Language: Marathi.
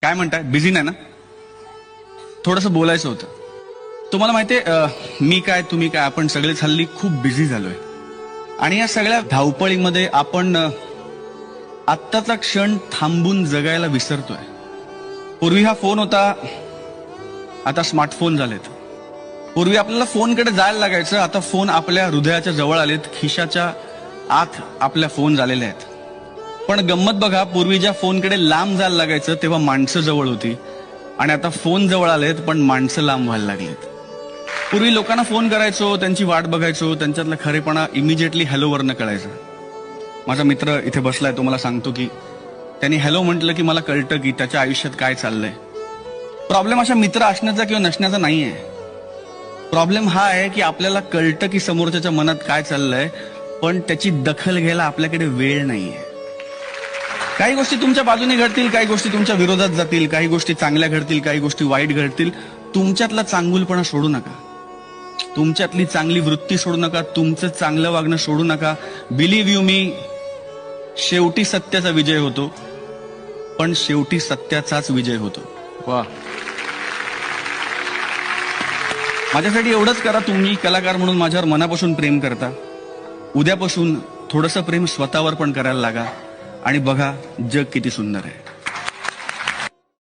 काय म्हणताय? बिझी नाही ना? थोडंसं बोलायचं होतं. तुम्हाला माहितीये मी काय तुम्ही काय आपण सगळेच हल्ली खूप बिझी झालोय आणि या सगळ्या धावपळीमध्ये आपण आत्ताचा क्षण थांबून जगायला विसरतोय. पूर्वी हा फोन होता, आता स्मार्टफोन झालेत. पूर्वी आपल्याला फोनकडे जायला लागायचं, आता फोन आपल्या हृदयाच्या जवळ आलेत, खिशाच्या आत आपल्या फोन झालेले आहेत. पण गंमत बघा, पूर्वी ज्या फोनकडे लांब जायला लागायचं तेव्हा माणसं जवळ होती आणि आता फोन जवळ आलेत पण माणसं लांब व्हायला लागलेत. पूर्वी लोकांना फोन करायचो, त्यांची वाट बघायचो, त्यांच्यातला खरेपणा इमिजिएटली हॅलोवरनं कळायचं. माझा मित्र इथे बसलाय, तो मला सांगतो की त्यांनी हॅलो म्हटलं की मला कळतं की त्याच्या आयुष्यात काय चाललंय. प्रॉब्लेम अशा मित्र असण्याचा किंवा नसण्याचा नाहीये. प्रॉब्लेम हा आहे की आपल्याला कळतं की समोरच्याच्या मनात काय चाललंय, पण त्याची दखल घ्यायला आपल्याकडे वेळ नाहीये. काही गोष्टी तुमच्या बाजूने घडतील, काही गोष्टी तुमच्या विरोधात जातील, काही गोष्टी चांगल्या घडतील, काही गोष्टी वाईट घडतील. तुमच्यातला चांगुलपणा सोडू नका, तुमच्यातली चांगली वृत्ती सोडू नका, तुमचं चांगलं वागणं सोडू नका. बिलीव्ह यू मी, शेवटी सत्याचा विजय होतो, पण शेवटी सत्याचाच विजय होतो. वा, माझ्यासाठी एवढंच करा, तुम्ही कलाकार म्हणून माझ्यावर मनापासून प्रेम करता. उद्यापासून थोडंसं प्रेम स्वतःवर पण करायला लागा आणि बघा जग किती सुंदर आहे.